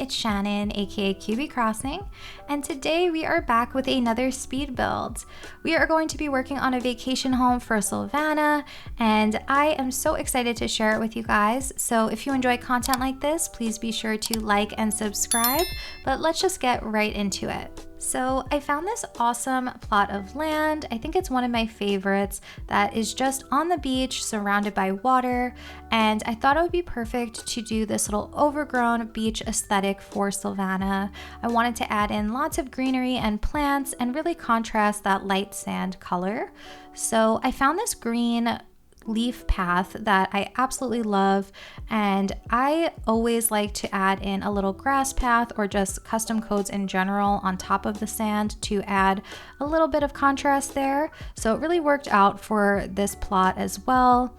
it's Shannon, aka QB Crossing, and today we are back with another speed build. We are going to be working on a vacation home for Sylvana, and I am so excited to share it with you guys. So if you enjoy content like this, please be sure to like and subscribe, but let's just get right into it. So I found this awesome plot of land. I think it's one of my favorites that is just on the beach surrounded by water, and I thought it would be perfect to do this little overgrown beach aesthetic for Sylvana. I wanted to add in lots of greenery and plants and really contrast that light sand color. So I found this green leaf path that I absolutely love, and I always like to add in a little grass path or just custom codes in general on top of the sand to add a little bit of contrast there. So it really worked out for this plot as well.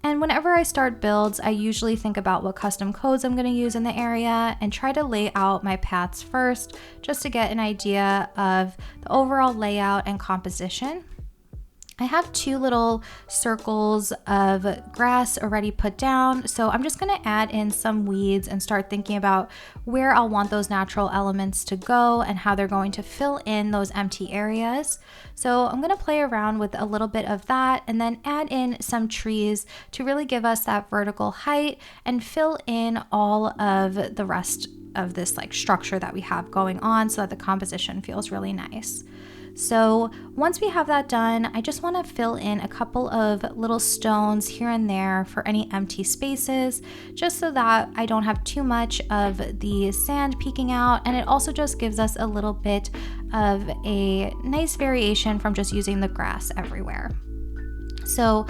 And whenever I start builds, I usually think about what custom codes I'm going to use in the area and try to lay out my paths first just to get an idea of the overall layout and composition. I have two little circles of grass already put down, so I'm just going to add in some weeds and start thinking about where I'll want those natural elements to go and how they're going to fill in those empty areas. So I'm going to play around with a little bit of that and then add in some trees to really give us that vertical height and fill in all of the rest of this structure that we have going on so that the composition feels really nice. So once we have that done, I just want to fill in a couple of little stones here and there for any empty spaces, just so that I don't have too much of the sand peeking out, and it also just gives us a little bit of a nice variation from just using the grass everywhere. So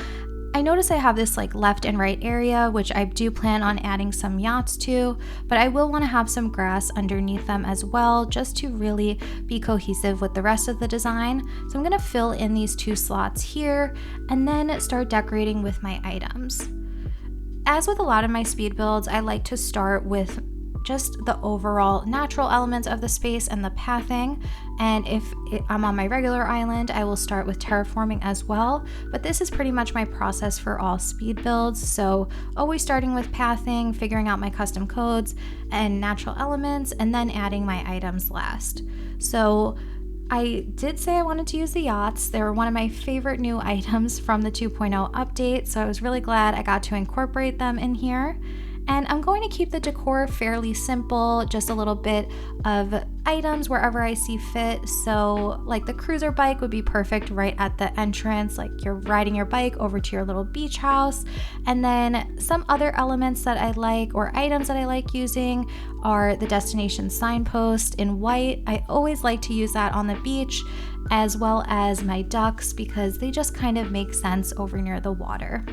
I notice I have this left and right area, which I do plan on adding some yachts to, but I will want to have some grass underneath them as well, just to really be cohesive with the rest of the design. So I'm going to fill in these two slots here and then start decorating with my items. As with a lot of my speed builds, I like to start with just the overall natural elements of the space and the pathing. And if I'm on my regular island, I will start with terraforming as well. But this is pretty much my process for all speed builds. So always starting with pathing, figuring out my custom codes and natural elements, and then adding my items last. So I did say I wanted to use the yachts. They were one of my favorite new items from the 2.0 update. So I was really glad I got to incorporate them in here. And I'm going to keep the decor fairly simple, just a little bit of items wherever I see fit. So the cruiser bike would be perfect right at the entrance, you're riding your bike over to your little beach house. And then some other elements that I like, or items that I like using, are the destination signpost in white. I always like to use that on the beach, as well as my ducks, because they just kind of make sense over near the water.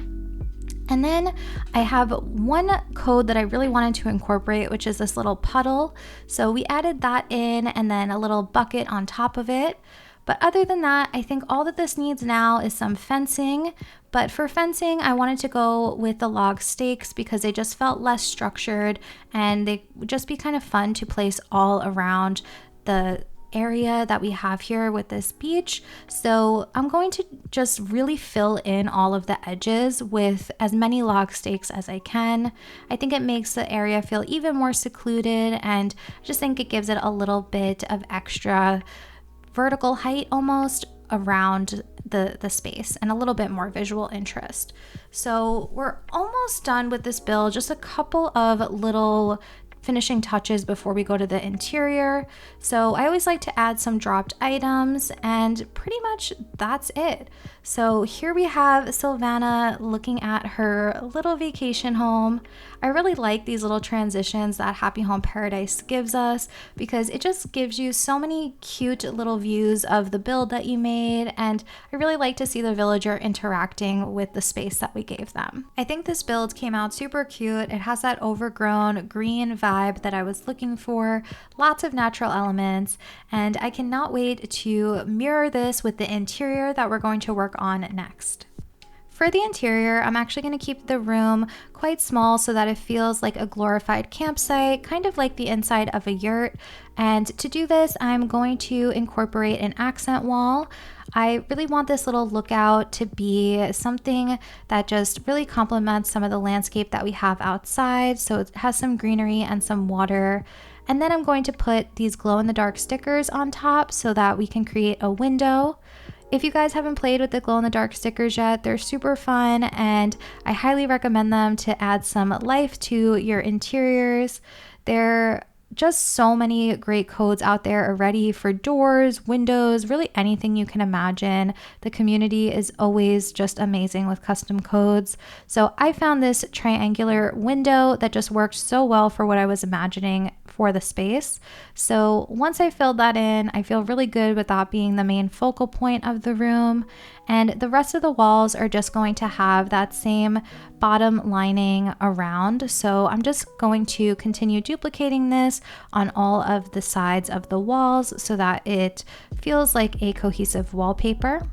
And then I have one code that I really wanted to incorporate, which is this little puddle. So we added that in, and then a little bucket on top of it. But other than that, I think all that this needs now is some fencing. But for fencing, I wanted to go with the log stakes because they just felt less structured, and they would just be kind of fun to place all around the area that we have here with this beach. So I'm going to just really fill in all of the edges with as many log stakes as I can. I think it makes the area feel even more secluded, and I just think it gives it a little bit of extra vertical height almost around the space and a little bit more visual interest. So we're almost done with this build, just a couple of little finishing touches before we go to the interior. So I always like to add some dropped items, and pretty much that's it. So here we have Sylvana looking at her little vacation home. I really like these little transitions that Happy Home Paradise gives us, because it just gives you so many cute little views of the build that you made, and I really like to see the villager interacting with the space that we gave them. I think this build came out super cute. It has that overgrown green vibe that I was looking for, lots of natural elements, and I cannot wait to mirror this with the interior that we're going to work on next. For the interior, I'm actually going to keep the room quite small so that it feels like a glorified campsite, kind of like the inside of a yurt. And to do this, I'm going to incorporate an accent wall. I really want this little lookout to be something that just really complements some of the landscape that we have outside. So it has some greenery and some water. And then I'm going to put these glow-in-the-dark stickers on top so that we can create a window. If you guys haven't played with the glow-in-the-dark stickers yet, they're super fun and I highly recommend them to add some life to your interiors. They're just so many great codes out there already for doors, windows, really anything you can imagine. The community is always just amazing with custom codes. So I found this triangular window that just worked so well for what I was imagining for the space. So once I filled that in, I feel really good with that being the main focal point of the room. And the rest of the walls are just going to have that same bottom lining around. So I'm just going to continue duplicating this on all of the sides of the walls so that it feels like a cohesive wallpaper.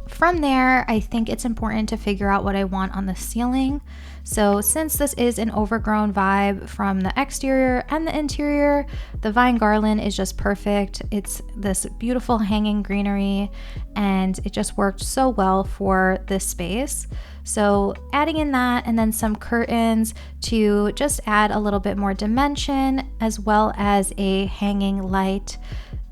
From there, I think it's important to figure out what I want on the ceiling. So since this is an overgrown vibe from the exterior and the interior, the vine garland is just perfect. It's this beautiful hanging greenery and it just worked so well for this space. So adding in that and then some curtains to just add a little bit more dimension as well as a hanging light.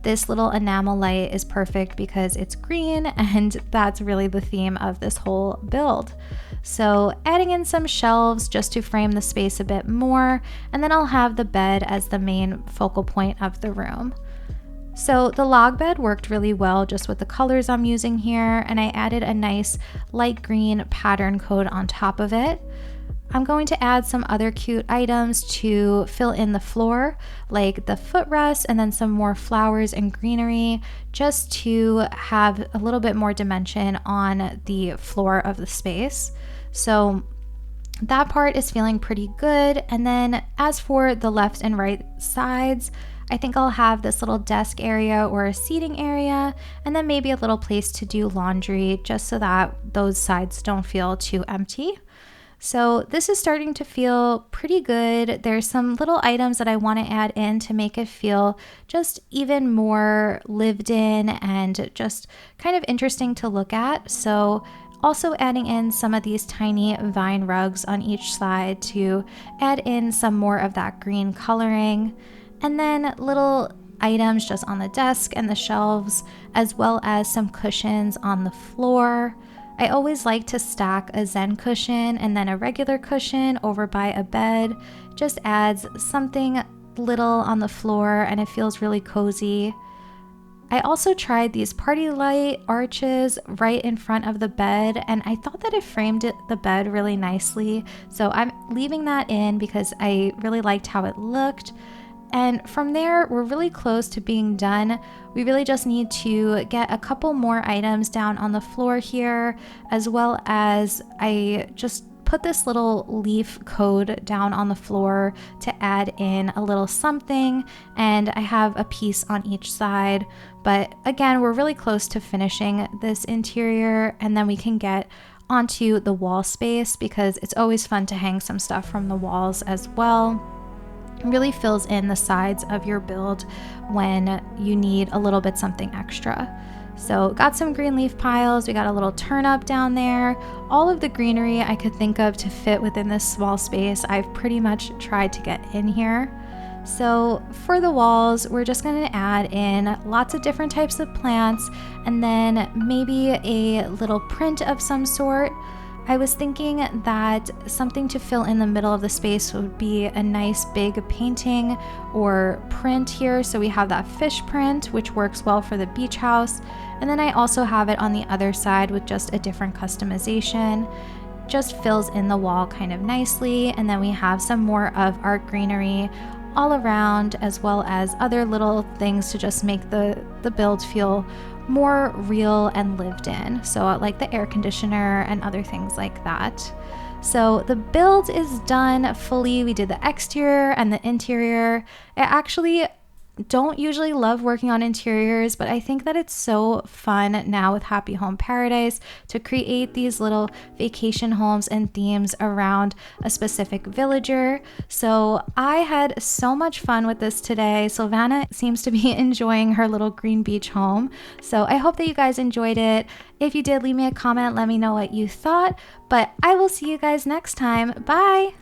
This little enamel light is perfect because it's green and that's really the theme of this whole build. So adding in some shelves just to frame the space a bit more, and then I'll have the bed as the main focal point of the room. So the log bed worked really well just with the colors I'm using here, and I added a nice light green pattern code on top of it. I'm going to add some other cute items to fill in the floor, like the footrest and then some more flowers and greenery, just to have a little bit more dimension on the floor of the space. So that part is feeling pretty good. And then as for the left and right sides, I think I'll have this little desk area or a seating area, and then maybe a little place to do laundry just so that those sides don't feel too empty. So this is starting to feel pretty good. There's some little items that I want to add in to make it feel just even more lived in and just kind of interesting to look at. So also adding in some of these tiny vine rugs on each side to add in some more of that green coloring. And then little items just on the desk and the shelves, as well as some cushions on the floor. I always like to stack a Zen cushion and then a regular cushion over by a bed. Just adds something little on the floor and it feels really cozy. I also tried these party light arches right in front of the bed, and I thought that it framed the bed really nicely. So I'm leaving that in because I really liked how it looked. And from there, we're really close to being done. We really just need to get a couple more items down on the floor here, as well as I just put this little leaf code down on the floor to add in a little something, and I have a piece on each side. But again, we're really close to finishing this interior, and then we can get onto the wall space because it's always fun to hang some stuff from the walls as well. Really fills in the sides of your build when you need a little bit something extra. So got some green leaf piles, we got a little turn up down there. All of the greenery I could think of to fit within this small space, I've pretty much tried to get in here. So for the walls, we're just going to add in lots of different types of plants and then maybe a little print of some sort. I was thinking that something to fill in the middle of the space would be a nice big painting or print here. So we have that fish print, which works well for the beach house. And then I also have it on the other side with just a different customization. Just fills in the wall kind of nicely. And then we have some more of our greenery all around, as well as other little things to just make the build feel more real and lived in. So like the air conditioner and other things like that. So the build is done fully. We did the exterior and the interior. I actually don't usually love working on interiors, but I think that it's so fun now with Happy Home Paradise to create these little vacation homes and themes around a specific villager. So I had so much fun with this today. Sylvana seems to be enjoying her little green beach home. So I hope that you guys enjoyed it. If you did, leave me a comment. Let me know what you thought. But I will see you guys next time. Bye.